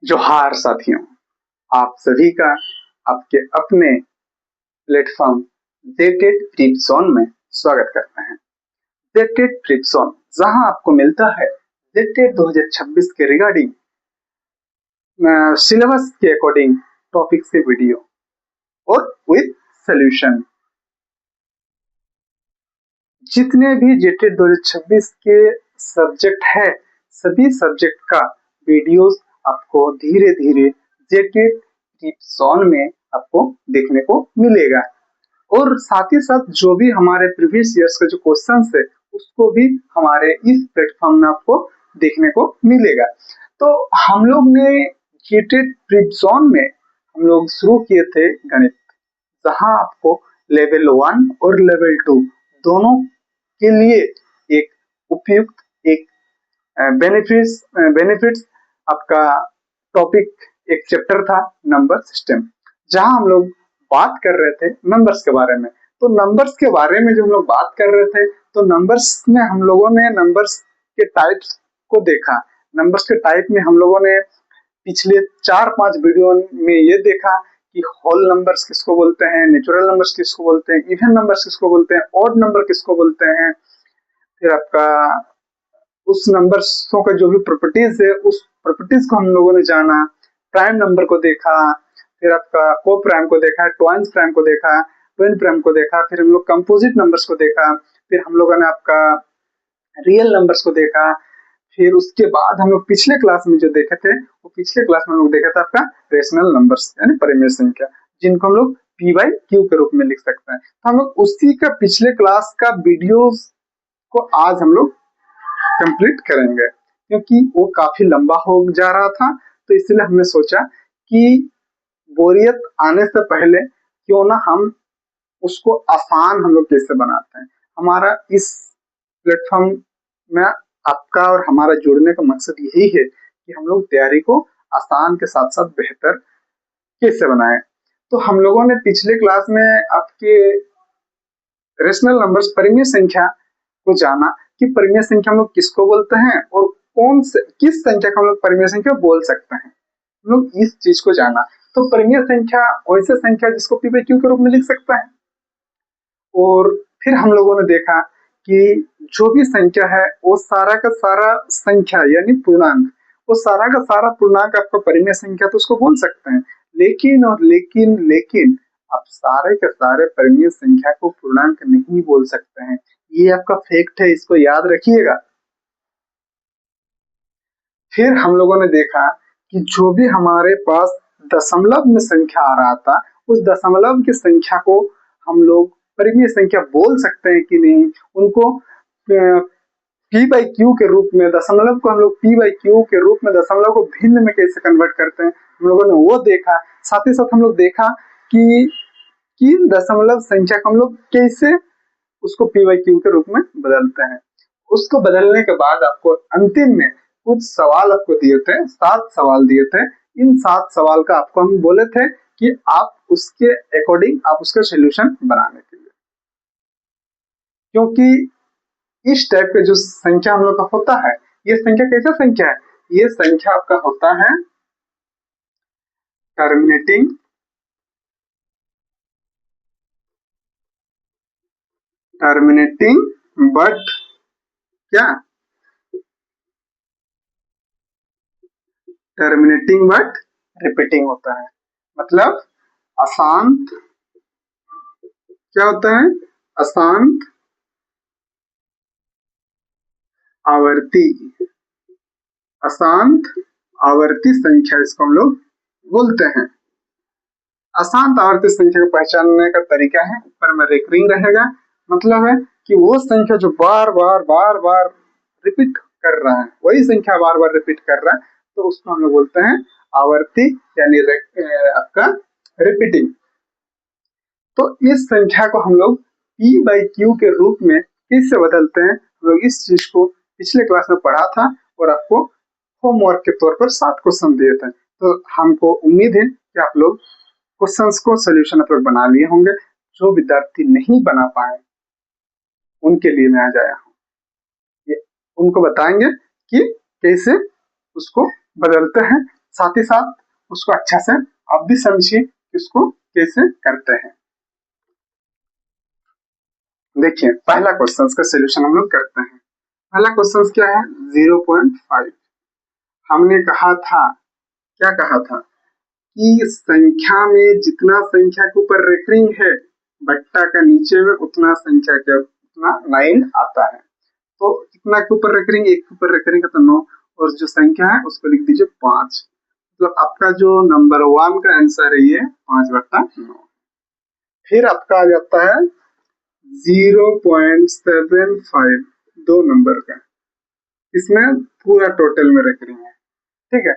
जोहार साथियों, आप सभी का आपके अपने प्लेटफॉर्म जेटेड फ्लिप जोन में स्वागत करते हैं। जेटेड फ्लिप जोन जहां आपको मिलता है जेटेड 2026 के रिगार्डिंग सिलेबस के अकॉर्डिंग टॉपिक्स के वीडियो और विद सोल्यूशन। जितने भी जेटेड 2026 के सब्जेक्ट है, सभी सब्जेक्ट का वीडियोस आपको धीरे धीरे जेटेड फ्लिप जोन में आपको देखने को मिलेगा। और साथ ही साथ जो भी हमारे प्रीवियस ईयर्स के जो क्वेश्चंस है उसको भी हमारे इस प्लेटफॉर्म में आपको देखने को मिलेगा। तो हम लोग ने जेटेड फ्लिप जोन में हम लोग शुरू किए थे गणित, जहां आपको लेवल 1 और लेवल 2 दोनों के लिए एक उपयुक्त एक बेनिफिट्स आपका टॉपिक एक चैप्टर था नंबर सिस्टम, जहां हम लोग बात कर रहे थे नंबर्स के बारे में। तो नंबर्स के बारे में जो हम लोग बात कर रहे थे, तो नंबर्स में हम लोगों ने नंबर्स के टाइप्स को देखा। नंबर्स के टाइप में हम लोगों ने पिछले 4-5 वीडियो में ये देखा कि होल नंबर्स किसको बोलते हैं, नेचुरल नंबर्स किसको बोलते हैं, इवन नंबर्स किसको बोलते हैं, ऑड नंबर किसको बोलते हैं। फिर आपका उस नंबर्सों का जो भी प्रॉपर्टीज है उस प्रॉपर्टीज को हम लोगों ने जाना। प्राइम नंबर को देखा, फिर आपका को प्राइम को देखा, ट्वाइंस प्राइम को देखा, ट्विन प्राइम को देखा, फिर हम लोग कंपोजिट नंबर्स को देखा, फिर हम लोगों ने आपका रियल नंबर्स को देखा। फिर उसके बाद हम लोग पिछले क्लास में जो देखे थे, वो पिछले क्लास में हम लोग देखा था आपका रेशनल नंबर्स यानी परिमेय संख्या, जिनको हम लोग पी बाई क्यू के रूप में लिख सकते हैं। तो हम लोग उसी का पिछले क्लास का वीडियोस को आज हम लोग कंप्लीट करेंगे, क्योंकि वो काफी लंबा हो जा रहा था। तो इसलिए हमने सोचा कि बोरियत आने से पहले क्यों ना हम उसको आसान हम लोग कैसे बनाते हैं। हमारा इस प्लेटफॉर्म में आपका और हमारा जुड़ने का मकसद यही है कि हम लोग तैयारी को आसान के साथ साथ बेहतर कैसे बनाएं। तो हम लोगों ने पिछले क्लास में आपके रेशनल नंबर्स परिमेय संख्या को जाना कि परिमेय संख्या हम लोग किसको बोलते हैं और कौन से किस संख्या को हम लोग परिमेय संख्या बोल सकते हैं। हम लोग इस चीज को जाना। तो परिमेय संख्या वैसे संख्या जिसको पी बाई क्यू के रूप में लिख सकता है। और फिर हम लोगों ने देखा कि जो भी संख्या है वो सारा का सारा संख्या यानी पूर्णांक, वो सारा का सारा पूर्णांक आपका परिमेय संख्या तो उसको बोल सकते हैं। लेकिन और लेकिन लेकिन आप सारे के सारे परिमेय संख्या को पूर्णांक नहीं बोल सकते हैं। ये आपका फैक्ट है, इसको याद रखिएगा। फिर हम लोगों ने देखा कि जो भी हमारे पास दशमलव में संख्या आ रहा था, उस दशमलव की संख्या को हम लोग परिमेय संख्या बोल सकते हैं कि नहीं। उनको पी बाई क्यू के रूप में, दशमलव को हम लोग पी बाई क्यू के रूप में दशमलव को भिन्न में कैसे कन्वर्ट करते हैं, हम लोगों ने वो देखा। साथ ही साथ हम लोग देखा कि किन दशमलव संख्या को हम लोग कैसे उसको पी बाई क्यू के रूप में बदलते हैं। उसको बदलने के बाद आपको अंतिम में कुछ सवाल आपको दिए थे, 7 सवाल दिए थे। इन 7 सवाल का आपको हम बोले थे कि आप उसके अकॉर्डिंग आप उसका सोल्यूशन बनाने के लिए, क्योंकि इस टाइप का जो संख्या हम लोग का होता है, ये संख्या कैसा संख्या है, ये संख्या आपका होता है टर्मिनेटिंग बट क्या टर्मिनेटिंग बट रिपीटिंग होता है। मतलब अशांत क्या होता है, अशांत आवर्ती, अशांत आवर्ती संख्या इसको हम लोग बोलते हैं। अशांत आवर्ती संख्या को पहचानने का तरीका है, ऊपर में रेकरिंग रहेगा। मतलब है कि वो संख्या जो बार बार रिपीट कर रहा है, वही संख्या बार बार रिपीट कर रहा है, तो उसको हम लोग बोलते हैं आवर्ती यानी आपका रिपीटिंग। तो इस संख्या को हम लोग पी बाई क्यू के रूप में किससे बदलते हैं, हम लोग इस चीज को पिछले क्लास में पढ़ा था और आपको होमवर्क के तौर पर 7 क्वेश्चन दिए थे। तो हमको उम्मीद है कि आप लोग क्वेश्चंस को सोल्यूशन आप लोग बना लिए होंगे। जो विद्यार्थी नहीं बना पाए उनके लिए मैं आज आया हूँ, ये उनको बताएंगे कि कैसे उसको बदलते हैं। साथ ही साथ उसको अच्छा से आप भी समझिए कि उसको कैसे करते हैं। देखिए पहला क्वेश्चन का सोल्यूशन हम लोग करते हैं। पहला क्वेश्चन क्या है, 0.5। हमने कहा था, क्या कहा था कि संख्या में जितना संख्या के ऊपर रेकरिंग है बट्टा का नीचे में उतना संख्या के उतना लाइन आता है। तो कितना के ऊपर रेकरिंग, एक के ऊपर रेकरिंग है तो 9, और जो संख्या है उसको लिख दीजिए 5। मतलब आपका जो नंबर 1 का आंसर है ये 5/9। फिर आपका आ जाता है 0.75, 2 नंबर का, इसमें पूरा टोटल में रेकरिंग है। ठीक है,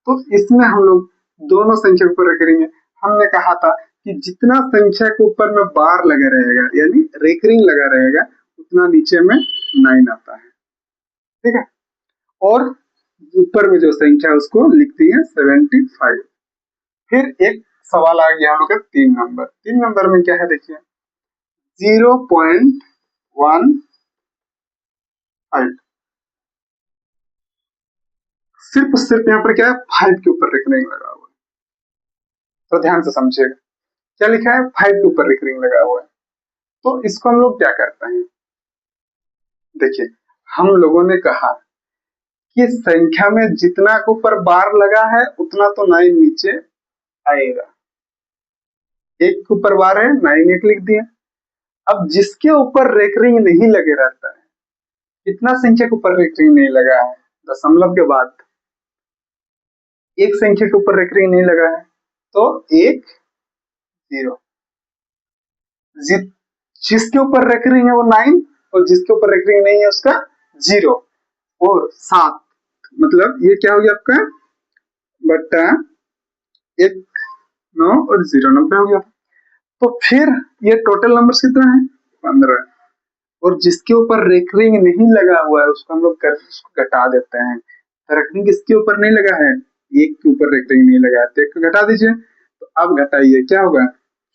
तो इसमें हम लोग दोनों संख्या के ऊपर रेकरिंग है। हमने कहा था कि जितना संख्या के ऊपर में बार लगा रहेगा यानी रेकरिंग लगा रहेगा उतना नीचे में 9 आता है। ठीक है, और ऊपर में जो संख्या उसको लिख दिए 75। फिर एक सवाल आ गया हम लोग का 3 नंबर। 3 नंबर में क्या है देखिए, 0.15। सिर्फ यहाँ पर क्या है, 5 के ऊपर रेकरिंग लगा हुआ है। तो ध्यान से समझिएगा, क्या लिखा है, 5 के ऊपर रेकरिंग लगा हुआ है। तो इसको हम लोग क्या करते हैं, देखिए हम लोगों ने कहा कि संख्या में जितना के ऊपर बार लगा है उतना तो 9 नीचे आएगा। 1 के ऊपर बार है, 9 1 लिख दिया। अब जिसके ऊपर रेकरिंग नहीं लगे रहता है, कितना संख्या के ऊपर रेकरिंग नहीं लगा है, दशमलव के बाद एक संख्या के ऊपर रेकरिंग नहीं लगा है तो 1 0। जिसके ऊपर रेकरिंग है वो 9, और जिसके ऊपर रेकरिंग नहीं है उसका 0 और 7। मतलब ये क्या हो गया आपका बट्टा 1 9 और 0 90 हो गया। तो फिर ये टोटल नंबर कितना है, 15। और जिसके ऊपर रेकरिंग नहीं लगा हुआ है उसको हम लोग कर उसको घटा देते हैं। तो रेकरिंग किसके ऊपर नहीं लगा है, 1 के ऊपर रेकरिंग नहीं लगा है तो 1 को घटा दीजिए। तो अब घटाइए, क्या होगा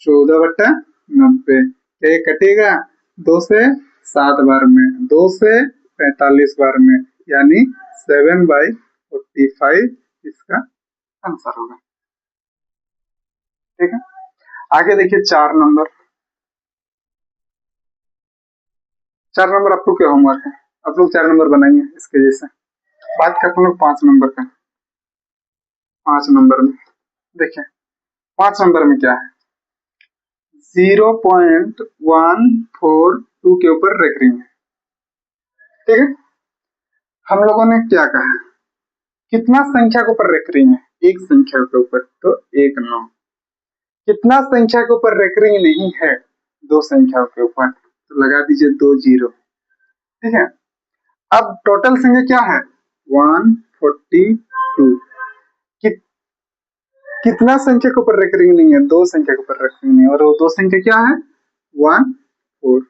14/90। क्या ये कटेगा 2 से 7 बार में, 2 से 45 बार में, यानी 7/45 इसका आंसर होगा। ठीक है, आगे देखिए 4 नंबर। 4 नंबर आपको क्या होमवर्क है, आप लोग 4 नंबर बनाइए इसके जैसे। बात करते हैं लोग 5 नंबर का। 5 नंबर में देखिए, 5 नंबर में क्या है, 0.142 के ऊपर रेकरिंग है। ठीक है, हम लोगों ने क्या कहा, कितना संख्या के ऊपर रेकरिंग है, एक संख्या के ऊपर तो 1 9। कितना संख्या के ऊपर रेकरिंग नहीं है, 2 संख्याओं के ऊपर, तो लगा दीजिए 2 0। ठीक है, अब टोटल संख्या क्या है 142। कि, कितना संख्या के ऊपर रेकरिंग नहीं है, 2 संख्या के ऊपर रेकरिंग नहीं है, और वो 2 संख्या क्या है 1 4।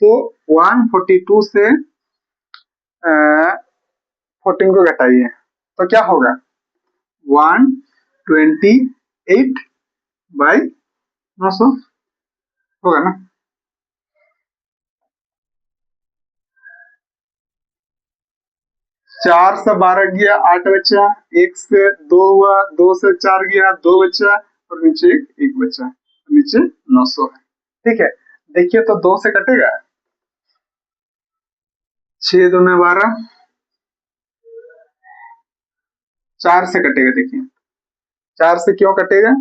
तो 142 से 14 को घटाइए तो क्या होगा 128/900 होगा ना। 4 से 12 गया 8 बचा, 1 से 2 हुआ, 2 से 4 गया 2 बचा, और नीचे 1 बचा, नीचे 900 है। ठीक है, देखिए तो 2 से कटेगा, 6 दूने 12, 4 से कटेगा। देखिए 4 से क्यों कटेगा,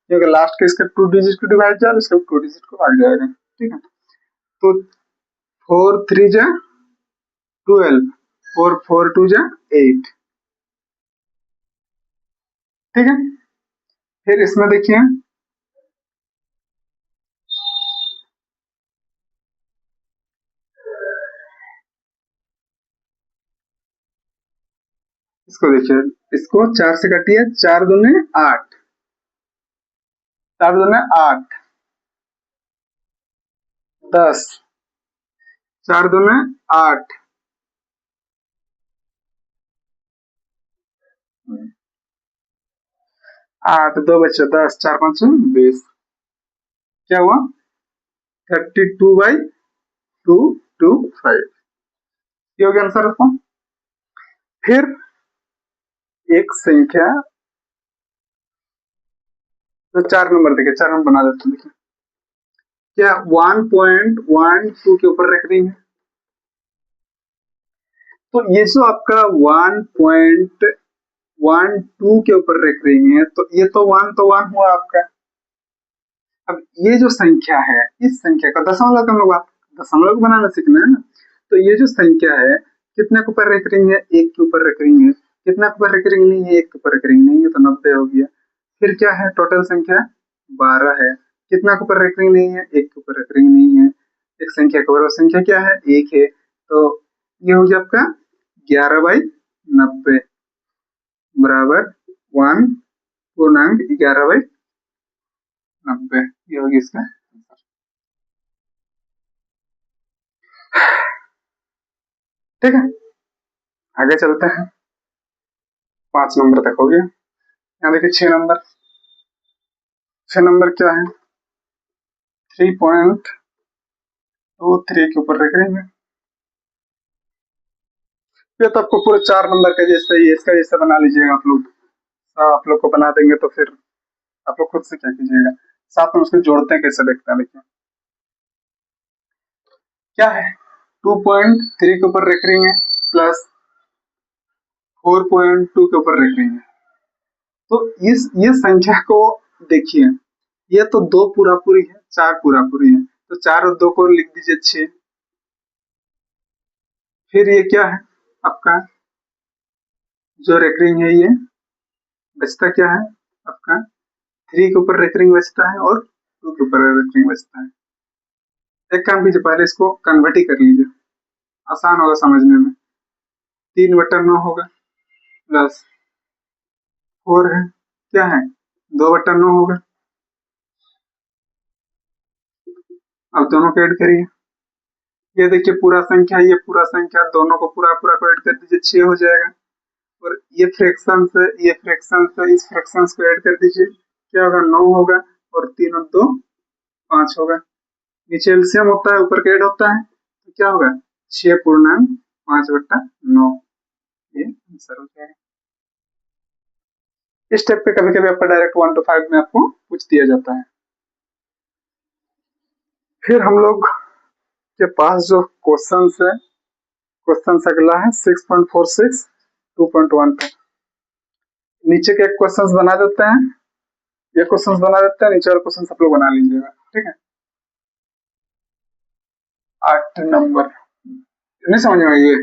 क्योंकि लास्ट के इसका 2 डिजिट को डिवाइड जाएगा, इसका 2 डिजिट को भाग जाएगा। ठीक है, तो 4 3 जा 12 और 4 2 जा 8। ठीक है, फिर इसमें देखिए इसको, देखिए इसको 4 से काटिए, 4 दूने 8, 4 दूने 8 10, 4 दूने 8, 8 2 बच्चे 10, 4 5 20। क्या हुआ 32/225। ये हो गया आंसर। फिर एक संख्या तो 4 नंबर देखिए, 4 नंबर बना देते हैं। देखिए क्या 1.12 के ऊपर रख रही है, तो ये जो आपका 1.12 के ऊपर रख रही है, तो ये तो 1 हुआ आपका। अब ये जो संख्या है, इस संख्या का दशमलव का हम लोग दशमलव बनाना सीखना है ना। तो ये जो संख्या है कितने के ऊपर रख रही है, 1 के ऊपर रख रही है। कितना के ऊपर रख रही नहीं है, 1 के ऊपर रख रही नहीं है, तो 90 हो गया। फिर क्या है, टोटल संख्या 12 है। कितना के ऊपर रख रही नहीं है, 1 के ऊपर रख रही नहीं है। एक संख्या के ऊपर, संख्या क्या है, 1 है। तो ये हो गया आपका 11/90 बराबर 1.11/90। ये होगी इसका। ठीक है, आगे चलते हैं। 5 नंबर तक हो गया। यहाँ देखिए 6 नंबर। 6 नंबर क्या है, 3.23 के ऊपर रख रहे हैं। ये तो आपको पूरे 4 नंबर का जैसा ही इसका जैसा बना लीजिएगा आप लोग। आप लोग को बना देंगे तो फिर आप लोग खुद से क्या कीजिएगा, साथ में उसको जोड़ते हैं कैसे देखते हैं। देखिए क्या है, 2.3 के ऊपर रख रही है प्लस 4.2 के ऊपर रख रही है। तो इस ये संख्या को देखिए, ये तो 2 पूरा पूरी है, 4 पूरा पूरी है, तो 4 और 2 को लिख दीजिए 6। फिर ये क्या है आपका, जो रेकरिंग है ये बचता क्या है आपका, 3 के ऊपर रेकरिंग बचता है और 2 के ऊपर रेकरिंग बचता है। एक काम कीजिए, पहले इसको कन्वर्ट ही कर लीजिए, आसान होगा समझने में। 3/9 होगा प्लस 4 है, क्या है 2/9 होगा। अब दोनों को ऐड करिए, ये देखिए पूरा संख्या, ये पूरा संख्या, दोनों को पूरा पूरा को ऐड कर दीजिए, 6 हो जाएगा। और ये फ्रैक्शन से ये फ्रैक्शन से इस फ्रैक्शन को ऐड कर दीजिए, क्या होगा 9 होगा। और 3 और 2 5 होगा। नीचे एलसीएम होता है, ऊपर का ऐड होता है, तो क्या होगा 6.5/9। ये आंसर हो जाएगा। इस स्टेप पे कभी कभी आपका डायरेक्ट 1 to 5 में आपको पूछ दिया जाता है। फिर हम लोग के पास जो क्वेश्चन है, क्वेश्चन अगला है 6.46 2.1 पे। नीचे के क्वेश्चंस बना देते हैं, ये क्वेश्चंस बना देते हैं, नीचे वाले क्वेश्चंस आप लोग बना लीजिएगा। ठीक है, 8 नंबर नहीं समझ में आई ये।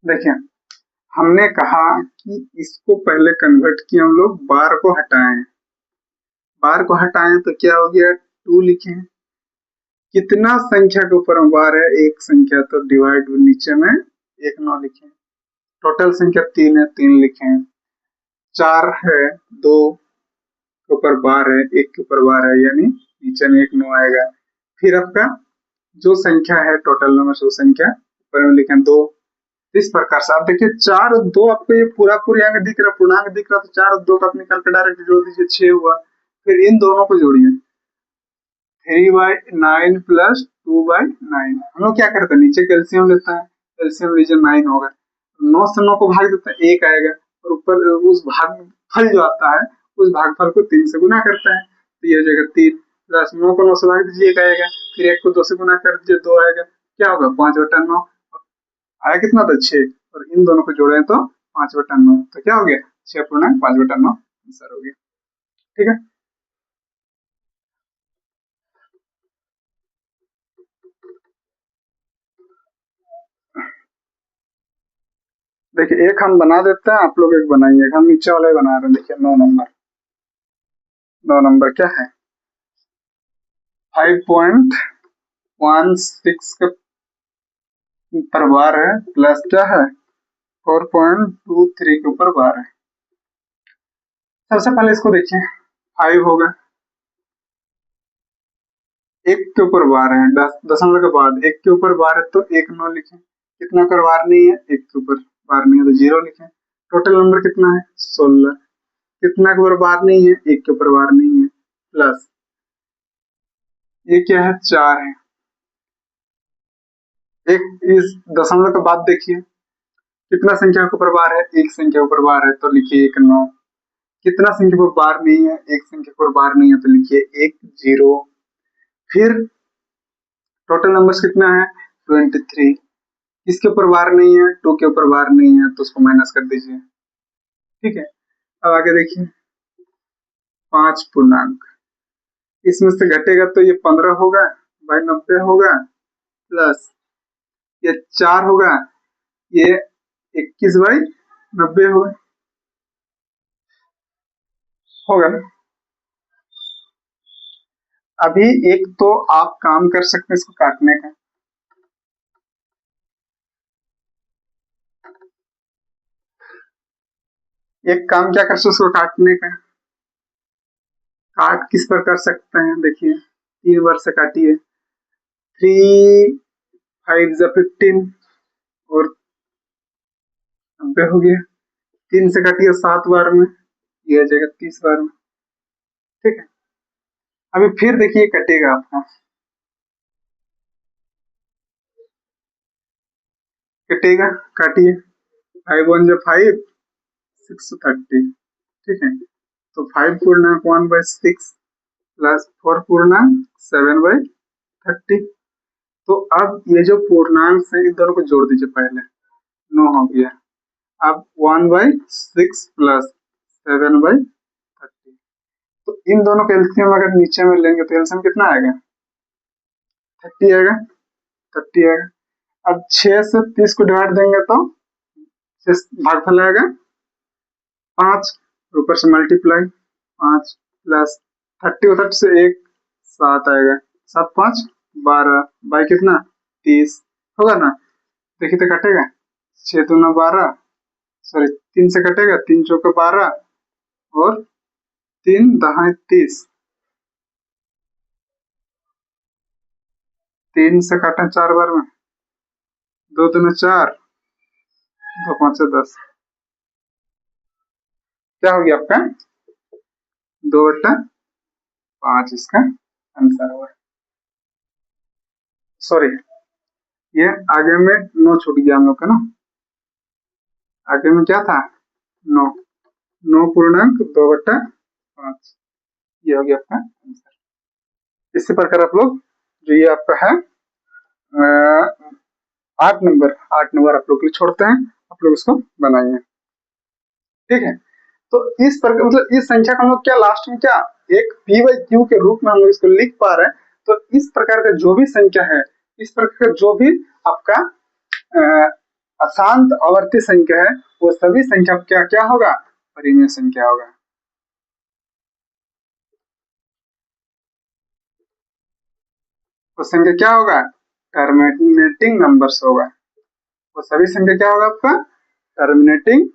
देखिए हमने कहा कि इसको पहले कन्वर्ट किया हम लोग, बार को हटाएं, बार को हटाएं तो क्या हो गया 2 लिखे। कितना संख्या के ऊपर हम बार है, एक संख्या, तो डिवाइड नीचे में 1 9 लिखे। टोटल संख्या 3 है, 3 लिखे। 4 है, 2 के ऊपर बार है, 1 के ऊपर बार है, यानी नीचे में 1 9 आएगा। फिर आपका जो संख्या है टोटल नंबर, जो संख्या ऊपर में लिखे 2। इस प्रकार से आप देखिए 4 और 2 आपको ये पूरा पूरी अंक दिख रहा, पूर्णांक दिख रहा, तो 4 और 2 का आप निकाल के डायरेक्ट जोड़ दीजिए, 6 हुआ। फिर इन दोनों को जोड़िए, 3/9 प्लस 2/9। हम लोग क्या करते हैं, नीचे कैल्सियम लेता है, कैल्सियम लीजिए 9 होगा, 9 से 9 को भाग देते हैं 1 आएगा, और ऊपर उस भाग फल जो आता है उस भागफल को 3 से गुना करता है, तो ये हो जाएगा 3 प्लस 9 को 9 से भाग दीजिए 1 आएगा, फिर 1 को 2 से गुना कर दीजिए 2 आएगा, क्या होगा 5/9 आया। कितना था 6, और इन दोनों को जोड़े तो 5/9, तो क्या हो गया 6.5/9 आंसर हो गया। ठीक है, देखिए एक हम बना देते हैं, आप लोग एक बनाइए, हम नीचे वाले बना रहे हैं। देखिए 9 नंबर, 9 नंबर क्या है, 5.16 के ऊपर बार है प्लस क्या है 4.23 के ऊपर बार है। सबसे पहले इसको देखिए, 5 होगा, 1 के ऊपर बार है, दशमलव के बाद 1 के ऊपर बार है, तो 1 9 लिखे। कितना ऊपर बार नहीं है, 1 के ऊपर बार नहीं है, तो 0 लिखे। टोटल नंबर कितना है 16। कितना के ऊपर बार नहीं है, 1 के ऊपर बार नहीं है, प्लस ये क्या है 4 है। एक इस दशमलव के बाद देखिए, कितना संख्या के ऊपर बार है? एक संख्या के ऊपर बार है तो लिखिए 1 9। कितना संख्या के ऊपर बार नहीं है? एक संख्या के ऊपर बार नहीं है तो लिखिए 1 0। फिर टोटल नंबर्स कितना है? 23। किसके ऊपर बार नहीं है? 2 के ऊपर बार नहीं है तो उसको माइनस कर दीजिए। ठीक है, अब आगे देखिए 5 पूर्णांक, इसमें से घटेगा तो ये 15 होगा बाई 90 होगा, प्लस ये 4 होगा, ये 21 बाई 90 होगा ना। अभी एक तो आप काम कर सकते हैं इसको काटने का, एक काम क्या कर सकते उसको काटने का। काट किस पर कर सकते हैं? देखिए 3 बार से काटिए, 3 5 15 और 90 हो गया। 3 से काटिए 7 बार में, ये आ जाएगा 30 बार में। ठीक है, अभी फिर देखिए कटेगा आपका, कटेगा, काटिए 5 1 जा 5 6 30। ठीक है, तो 5 पूर्णांक 1/6 प्लस 4 पूर्णांक 7/30। तो अब ये जो पूर्णांक है इन दोनों को जोड़ दीजिए, पहले 9 हो गया। अब 1/6 प्लस 7/30, तो इन दोनों का एलसीएम अगर नीचे में लेंगे तो एलसीएम कितना आएगा? 30 आएगा, 30 आएगा। अब 6 से 30 को डिवाइड देंगे तो भागफल आएगा 5, ऊपर से मल्टीप्लाई 5 प्लस 30 और 30 से 1 7 आएगा, 7 5 12 बाई कितना 30 होगा ना। देखिए तो कटेगा, 6 दूना 12, सॉरी 3 से कटेगा, 3 चौके 12 और 3 दहाई 30, 3 से काटा 4 बार में, 2 दूना 4, 2 5 10, क्या हो गया आपका 2/5 इसका आंसर हुआ। सॉरी ये आगे में 9 छूट गया हम लोग का ना, आगे में क्या था 9, 9 पूर्णांक 2/5, ये हो गया आपका आंसर। इसी प्रकार आप लोग जो ये आपका है 8 नंबर आप लोग के लिए छोड़ते हैं, आप लोग उसको बनाइए। ठीक है, तो इस प्रकार मतलब इस संख्या का हम लोग क्या लास्ट में क्या एक p बाई क्यू के रूप में हम लोग इसको लिख पा रहे हैं। तो इस प्रकार का जो भी संख्या है, इस प्रकार का जो भी आपका अशांत आवर्ती संख्या है, वो सभी संख्या क्या क्या होगा? परिमेय संख्या होगा। वो संख्या क्या होगा? टर्मिनेटिंग नंबर्स होगा। वो सभी संख्या क्या होगा आपका? टर्मिनेटिंग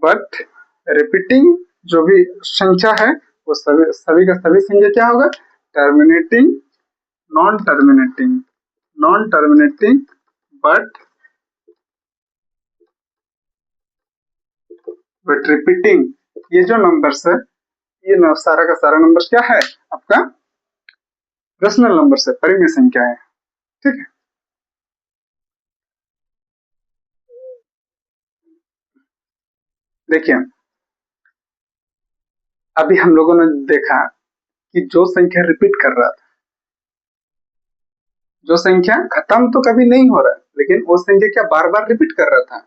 बट रिपीटिंग, जो भी संख्या है वो सभी का सभी संख्या क्या होगा? Terminating, non terminating, non terminating but repeating, ये जो नंबर्स है ये सारा का सारा नंबर क्या है आपका? रेशनल नंबर है, परिमेय संख्या है। ठीक है, देखिए अभी हम लोगों ने देखा कि जो संख्या रिपीट कर रहा था, जो संख्या खत्म तो कभी नहीं हो रहा, लेकिन वो संख्या क्या बार बार रिपीट कर रहा था।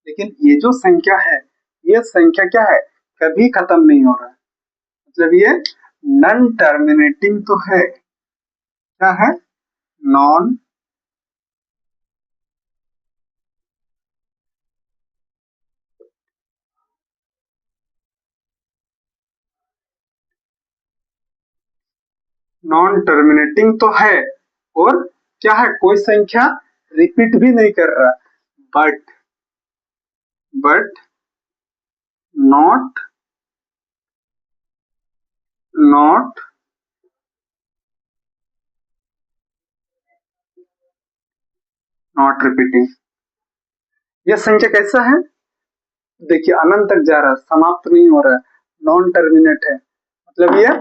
लेकिन ये जो संख्या है, ये संख्या क्या है? कभी खत्म नहीं हो रहा, मतलब ये नॉन टर्मिनेटिंग तो है। क्या है? नॉन नॉन टर्मिनेटिंग तो है, और क्या है? कोई संख्या रिपीट भी नहीं कर रहा, but not not not repeating. यह संख्या कैसा है? देखिए अनंत तक जा रहा है, समाप्त नहीं हो रहा है, नॉन टर्मिनेट है, मतलब ये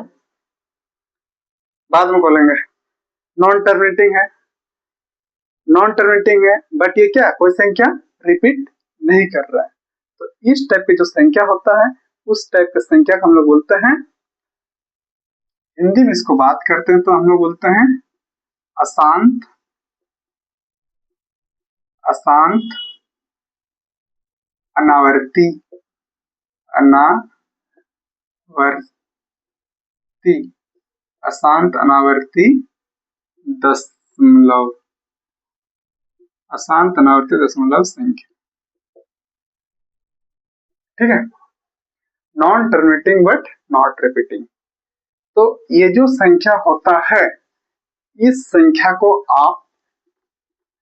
बाद में बोलेंगे। नॉन टर्मिनेटिंग है, नॉन टर्मिनेटिंग है, बट ये क्या कोई संख्या रिपीट नहीं कर रहा है। तो इस टाइप की जो संख्या होता है उस टाइप की संख्या को हम लोग बोलते हैं, हिंदी में इसको बात करते हैं तो हम लोग बोलते हैं अशांत अशांत अनावर्ती अशांत अनावर्ती दशमलव संख्या। ठीक है, non terminating but not repeating. तो ये जो संख्या होता है इस संख्या को आप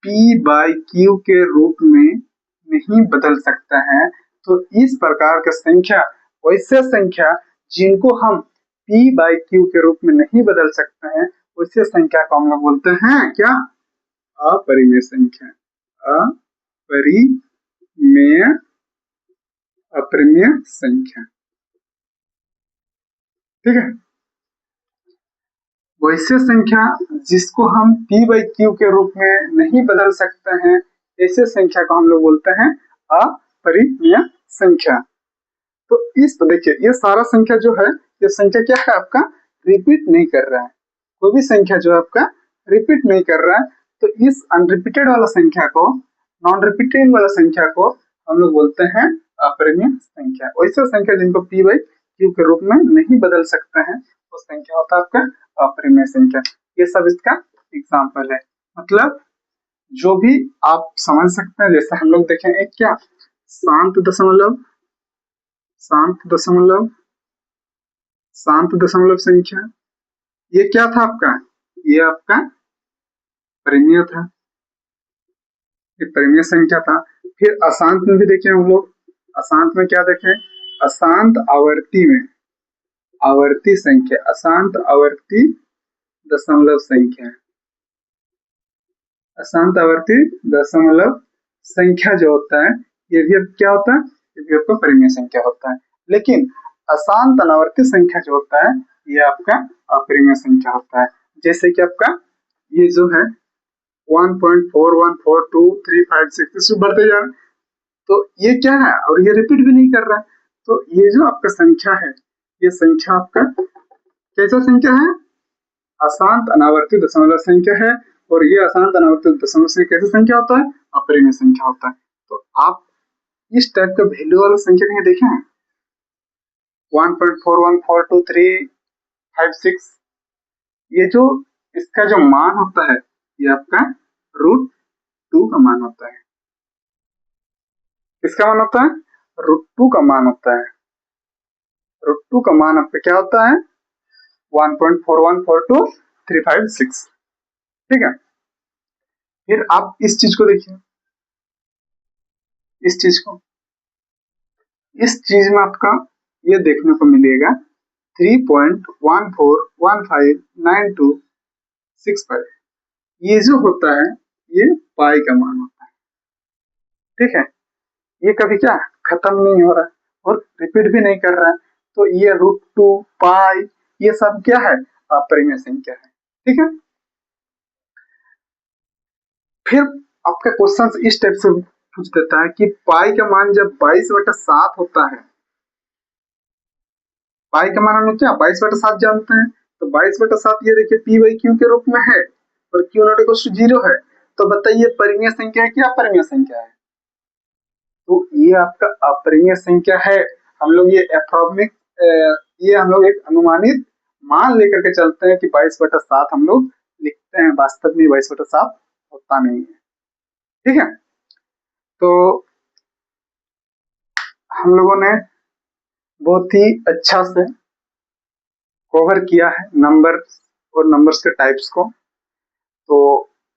P बाई Q के रूप में नहीं बदल सकते हैं। तो इस प्रकार की संख्या, वैसे संख्या जिनको हम P बाई Q के रूप में नहीं बदल सकते हैं वैसे संख्या को हम लोग बोलते हैं क्या, अपरिमेय संख्या। अपरिमेय संख्या। ठीक है, वैसे संख्या जिसको हम P बाई Q के रूप में नहीं बदल सकते हैं ऐसे संख्या को हम लोग बोलते हैं अपरिमेय संख्या। तो इस देखिए ये सारा संख्या जो है, ये संख्या क्या है आपका, रिपीट नहीं कर रहा है। कोई भी संख्या जो है आपका रिपीट नहीं कर रहा है। तो इस अनरिपीटेड वाला संख्या को, नॉन रिपीटिंग वाला संख्या को हम लोग बोलते हैं अपरिमेय संख्या। वैसे संख्या जिनको P बाई Q के रूप में नहीं बदल सकते हैं वो संख्या होता है आपका अपरिमेय संख्या। ये सब इसका एग्जाम्पल है। मतलब जो भी आप समझ सकते हैं, जैसे हम लोग देखें एक क्या शांत दशमलव संख्या, ये क्या था आपका, ये आपका परिमेय था, ये परिमेय संख्या था। फिर अशांत में भी देखें हम लोग, अशांत में क्या देखें, अशांत आवर्ती में आवर्ती संख्या, अशांत आवर्ती दशमलव संख्या, अशांत आवर्ती दशमलव संख्या जो होता है ये भी क्या होता है, ये भी आपका परिमेय संख्या होता है। लेकिन अशांत अनावर्ती संख्या जो होता है ये आपका अपरिमेय संख्या होता है। जैसे कि आपका ये जो है 1.414235 बढ़ते जा रहा है, तो ये क्या है और ये रिपीट भी नहीं कर रहा है। तो ये जो आपका संख्या है ये संख्या आपका कैसा संख्या है, अशांत अनावर्ती दशमलव संख्या है। और ये अशांत अनावर्ती दशमलव संख्या कैसे संख्या होता है, अपरिमेय संख्या होता है। तो आप इस टाइप का वैल्यू वाला संख्या कहीं देखे हैं, 1.414235 ये जो इसका जो मान होता है ये आपका √2 का मान होता है। किसका मान होता है, √2 का मान होता है। √2 का मान आपका क्या होता है 1.414235। ठीक है, फिर आप इस चीज को देखिए, इस चीज में आपका ये देखने को मिलेगा 3.14159265। ये जो होता है ये पाई का मान होता है। ठीक है, ये कभी क्या खत्म नहीं हो रहा है और रिपीट भी नहीं कर रहा है। तो ये √2 पाई ये सब क्या है, अपरिमेय संख्या है। ठीक है, फिर आपका क्वेश्चन इस टाइप से पूछ देता है कि पाई का मान जब 22/7 होता है, पाई का मान हम लोग क्या 22/7 जानते हैं। तो 22/7 ये देखिए P बाई Q के रूप में है और Q नॉट इक्वल टू 0 है। तो बताइए परिमेय संख्या है क्या अपरिमेय संख्या है, तो ये आपका अपरिमेय संख्या है। हम लोग ये एप्रोक्सिमेट ये हम लोग एक अनुमानित मान लेकर के चलते हैं कि 22/7 हम लोग लिखते हैं, वास्तव में 22/7 होता नहीं है। ठीक है, तो हम लोगों ने बहुत ही अच्छा से कवर किया है नंबर और नंबर्स के टाइप्स को। तो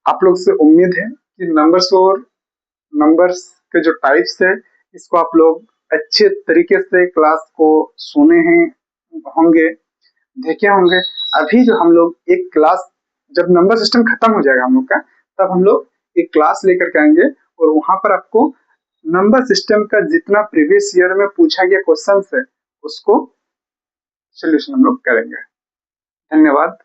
आप लोग से उम्मीद है कि नंबर्स और नंबर्स के जो टाइप्स है इसको आप लोग अच्छे तरीके से क्लास को सुने हैं होंगे, देखे होंगे। अभी जो हम लोग एक क्लास, जब नंबर सिस्टम खत्म हो जाएगा हम लोग का, तब हम लोग एक क्लास लेकर के आएंगे और वहां पर आपको नंबर सिस्टम का जितना प्रीवियस ईयर में पूछा गया क्वेश्चन है उसको सोल्यूशन हम लोग करेंगे। धन्यवाद।